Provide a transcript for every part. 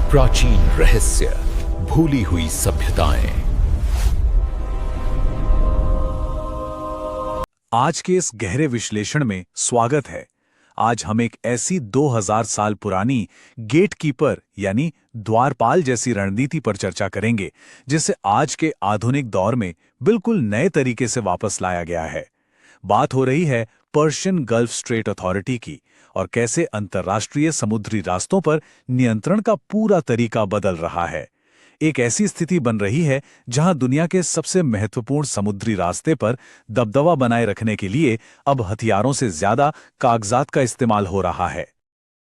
प्राचीन रहस्य, भूली हुई सभ्यताएं। आज के इस गहरे विश्लेषण में स्वागत है। आज हम एक ऐसी 2000 साल पुरानी गेटकीपर यानी द्वारपाल जैसी रणनीति पर चर्चा करेंगे, जिसे आज के आधुनिक दौर में बिल्कुल नए तरीके से वापस लाया गया है। बात हो रही है पर्शियन गल्फ स्ट्रेट अथॉरिटी की और कैसे अंतर्राष्ट्रीय समुद्री रास्तों पर नियंत्रण का पूरा तरीका बदल रहा है। एक ऐसी स्थिति बन रही है जहां दुनिया के सबसे महत्वपूर्ण समुद्री रास्ते पर दबदबा बनाए रखने के लिए अब हथियारों से ज्यादा कागजात का इस्तेमाल हो रहा है।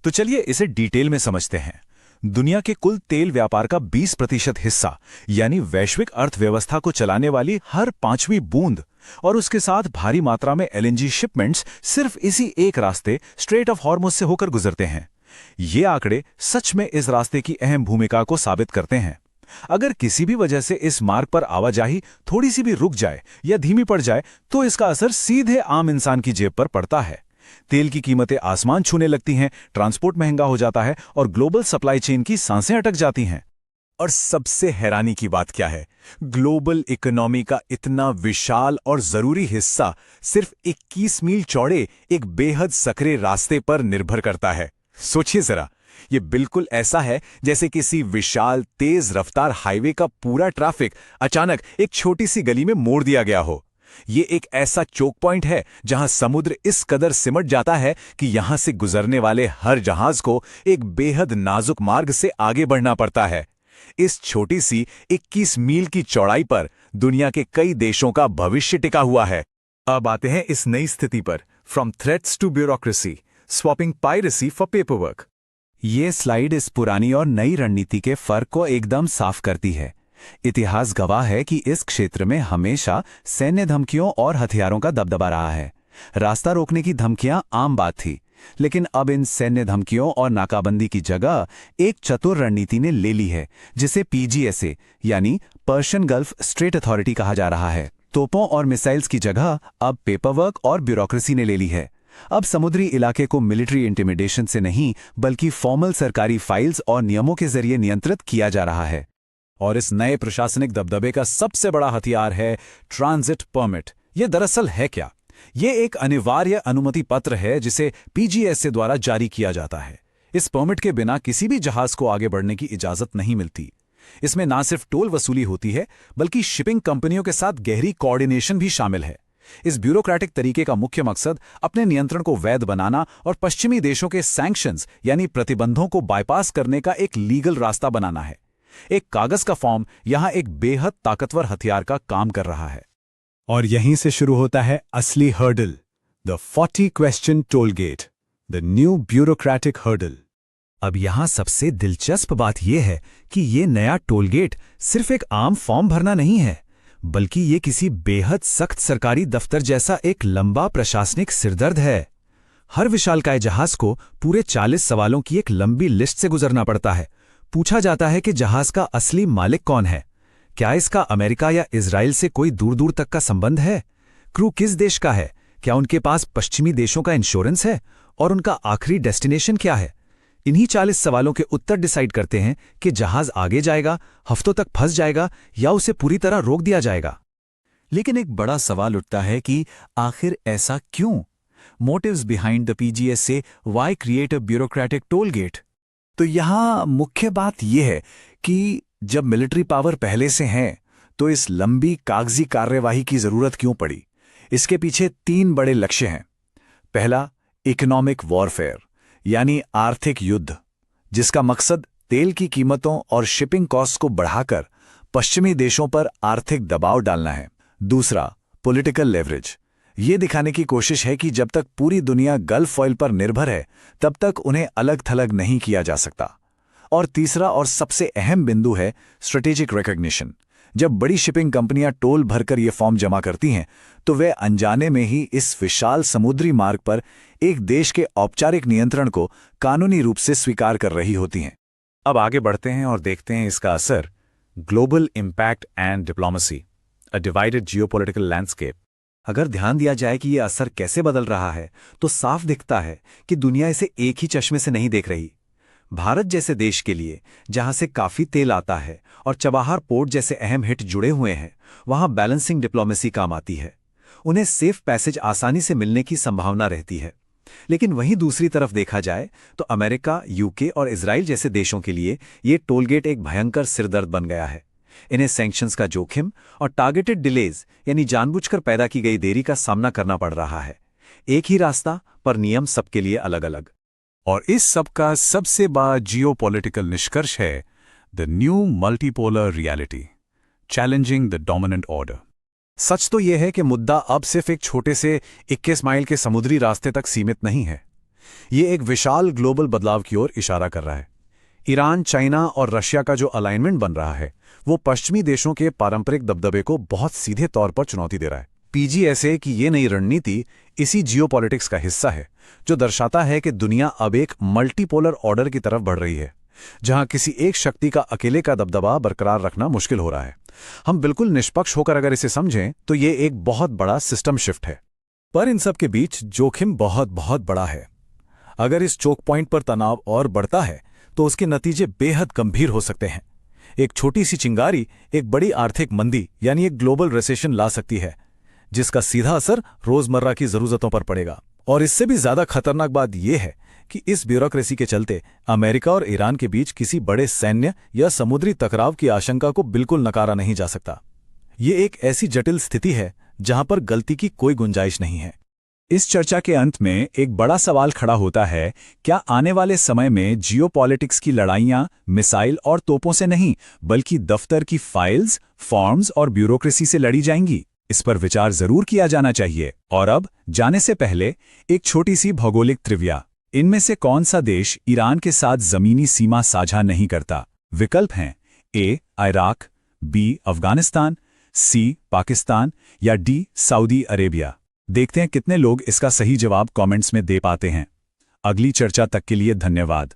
तो चलिए इसे डिटेल में समझते हैं। दुनिया के कुल तेल व्यापार का 20% हिस्सा यानी वैश्विक अर्थव्यवस्था को चलाने वाली हर 5वीं बूंद और उसके साथ भारी मात्रा में एलएनजी शिपमेंट्स सिर्फ इसी एक रास्ते स्ट्रेट ऑफ हॉर्मुज से होकर गुजरते हैं। ये आंकड़े सच में इस रास्ते की अहम भूमिका को साबित करते हैं। अगर किसी भी वजह से इस मार्ग पर आवाजाही थोड़ी सी भी रुक जाए या धीमी पड़ जाए तो इसका असर सीधे आम इंसान की जेब पर पड़ता है। तेल की कीमतें आसमान छूने लगती हैं, ट्रांसपोर्ट महंगा हो जाता है और ग्लोबल सप्लाई चेन की सांसें अटक जाती हैं। और सबसे हैरानी की बात क्या है, ग्लोबल इकोनॉमी का इतना विशाल और जरूरी हिस्सा सिर्फ 21 मील चौड़े एक बेहद सकरे रास्ते पर निर्भर करता है। सोचिए जरा, ये बिल्कुल ऐसा है जैसे किसी विशाल तेज रफ्तार हाईवे का पूरा ट्रैफिक अचानक एक छोटी सी गली में मोड़ दिया गया हो। ये एक ऐसा चोक पॉइंट है जहां समुद्र इस कदर सिमट जाता है कि यहां से गुजरने वाले हर जहाज को एक बेहद नाजुक मार्ग से आगे बढ़ना पड़ता है। इस छोटी सी 21 मील की चौड़ाई पर दुनिया के कई देशों का भविष्य टिका हुआ है। अब आते हैं इस नई स्थिति पर, from threats to bureaucracy, swapping piracy for paperwork. ये स्लाइड इस पुरानी और नई रणनीति के फर्क को एकदम साफ करती है। इतिहास गवाह है कि इस क्षेत्र में हमेशा सैन्य धमकियों और हथियारों का दबदबा रहा है। रास्ता रोकने की धमकियां आम बात थी, लेकिन अब इन सैन्य धमकियों और नाकाबंदी की जगह एक चतुर रणनीति ने ले ली है, जिसे पीजीएसए यानी पर्शियन गल्फ स्ट्रेट अथॉरिटी कहा जा रहा है। तोपों और मिसाइल्स की जगह अब पेपरवर्क और ब्यूरोक्रेसी ने ले ली है। अब समुद्री इलाके को मिलिट्री इंटिमिडेशन से नहीं बल्कि फॉर्मल सरकारी फाइल्स और नियमों के जरिए नियंत्रित किया जा रहा है। और इस नए प्रशासनिक दबदबे का सबसे बड़ा हथियार है ट्रांजिट परमिट। ये दरअसल है क्या? ये एक अनिवार्य अनुमति पत्र है जिसे पीजीएसए द्वारा जारी किया जाता है। इस परमिट के बिना किसी भी जहाज को आगे बढ़ने की इजाजत नहीं मिलती। इसमें ना सिर्फ टोल वसूली होती है बल्कि शिपिंग कंपनियों के साथ गहरी कोऑर्डिनेशन भी शामिल है। इस ब्यूरोक्रेटिक तरीके का मुख्य मकसद अपने नियंत्रण को वैध बनाना और पश्चिमी देशों के सैंक्शंस यानी प्रतिबंधों को बाईपास करने का एक लीगल रास्ता बनाना है। एक कागज का फॉर्म यहां एक बेहद ताकतवर हथियार का काम कर रहा है। और यहीं से शुरू होता है असली hurdle, the 40 question toll gate, the new bureaucratic hurdle. अब यहां सबसे दिलचस्प बात यह है कि यह नया टोल गेट सिर्फ एक आम फॉर्म भरना नहीं है, बल्कि ये किसी बेहद सख्त सरकारी दफ्तर जैसा एक लंबा प्रशासनिक सिरदर्द है। हर विशालकाय जहाज को पूरे 40 सवालों की एक लंबी लिस्ट से गुजरना पड़ता है। पूछा जाता है कि जहाज का असली मालिक कौन है, क्या इसका अमेरिका या इजराइल से कोई दूर दूर तक का संबंध है, क्रू किस देश का है, क्या उनके पास पश्चिमी देशों का इंश्योरेंस है और उनका आखिरी डेस्टिनेशन क्या है। इन्हीं 40 सवालों के उत्तर डिसाइड करते हैं कि जहाज आगे जाएगा, हफ्तों तक फंस जाएगा या उसे पूरी तरह रोक दिया जाएगा। लेकिन एक बड़ा सवाल उठता है कि आखिर ऐसा क्यों? Motives behind the PGSA, why create a bureaucratic toll gate? तो यहां मुख्य बात यह है कि जब मिलिट्री पावर पहले से है तो इस लंबी कागजी कार्यवाही की जरूरत क्यों पड़ी? इसके पीछे 3 बड़े लक्ष्य हैं। पहला, इकोनॉमिक वॉरफेयर यानी आर्थिक युद्ध, जिसका मकसद तेल की कीमतों और शिपिंग कॉस्ट को बढ़ाकर पश्चिमी देशों पर आर्थिक दबाव डालना है। दूसरा, पॉलिटिकल लेवरेज, ये दिखाने की कोशिश है कि जब तक पूरी दुनिया गल्फ ऑयल पर निर्भर है तब तक उन्हें अलग थलग नहीं किया जा सकता। और तीसरा और सबसे अहम बिंदु है स्ट्रेटेजिक रिकॉग्निशन। जब बड़ी शिपिंग कंपनियां टोल भरकर ये फॉर्म जमा करती हैं तो वे अनजाने में ही इस विशाल समुद्री मार्ग पर एक देश के औपचारिक नियंत्रण को कानूनी रूप से स्वीकार कर रही होती हैं। अब आगे बढ़ते हैं और देखते हैं इसका असर। Global impact and diplomacy, a divided geopolitical landscape. अगर ध्यान दिया जाए कि यह असर कैसे बदल रहा है तो साफ दिखता है कि दुनिया इसे एक ही चश्मे से नहीं देख रही। भारत जैसे देश के लिए, जहां से काफी तेल आता है और चबाहार पोर्ट जैसे अहम हिट जुड़े हुए हैं, वहां बैलेंसिंग डिप्लोमेसी काम आती है। उन्हें सेफ पैसेज आसानी से मिलने की संभावना रहती है। लेकिन वहीं दूसरी तरफ देखा जाए तो अमेरिका, यूके और इजराइल जैसे देशों के लिए ये टोलगेट एक भयंकर सिरदर्द बन गया है। इन्हें सैंक्शंस का जोखिम और टारगेटेड डिलेज यानी जानबूझकर पैदा की गई देरी का सामना करना पड़ रहा है। एक ही रास्ता, पर नियम सबके लिए अलग अलग। और इस सब का सबसे बड़ा जियोपॉलिटिकल निष्कर्ष है the new multipolar reality, challenging the dominant order. सच तो यह है कि मुद्दा अब सिर्फ एक छोटे से 21 माइल के समुद्री रास्ते तक सीमित नहीं है। ये एक विशाल ग्लोबल बदलाव की ओर इशारा कर रहा है। ईरान, चाइना और रशिया का जो अलाइनमेंट बन रहा है, वो पश्चिमी देशों के पारंपरिक दबदबे को बहुत सीधे तौर पर चुनौती दे रहा है। पीजीएसए की ये नई रणनीति इसी जियोपॉलिटिक्स का हिस्सा है, जो दर्शाता है कि दुनिया अब एक मल्टीपोलर ऑर्डर की तरफ बढ़ रही है, जहां किसी एक शक्ति का अकेले का दबदबा बरकरार रखना मुश्किल हो रहा है। हम बिल्कुल निष्पक्ष होकर अगर इसे समझें तो ये एक बहुत बड़ा सिस्टम शिफ्ट है। पर इन सब के बीच जोखिम बहुत बहुत बड़ा है। अगर इस चोक पॉइंट पर तनाव और बढ़ता है तो उसके नतीजे बेहद गंभीर हो सकते हैं। एक छोटी सी चिंगारी एक बड़ी आर्थिक मंदी यानी एक ग्लोबल रिसेशन ला सकती है, जिसका सीधा असर रोजमर्रा की जरूरतों पर पड़ेगा। और इससे भी ज्यादा खतरनाक बात यह है कि इस ब्यूरोक्रेसी के चलते अमेरिका और ईरान के बीच किसी बड़े सैन्य या समुद्री टकराव की आशंका को बिल्कुल नकारा नहीं जा सकता। ये एक ऐसी जटिल स्थिति है जहां पर गलती की कोई गुंजाइश नहीं है। इस चर्चा के अंत में एक बड़ा सवाल खड़ा होता है, क्या आने वाले समय में जियोपॉलिटिक्स की लड़ाइयां मिसाइल और तोपों से नहीं, बल्कि दफ्तर की फाइल्स, फॉर्म्स और ब्यूरोक्रेसी से लड़ी जाएंगी? इस पर विचार जरूर किया जाना चाहिए। और अब जाने से पहले एक छोटी सी भौगोलिक त्रिविया। इनमें से कौन सा देश ईरान के साथ जमीनी सीमा साझा नहीं करता? विकल्प हैं ए इराक, बी अफगानिस्तान, सी पाकिस्तान या डी सऊदी अरेबिया। देखते हैं कितने लोग इसका सही जवाब कमेंट्स में दे पाते हैं। अगली चर्चा तक के लिए धन्यवाद।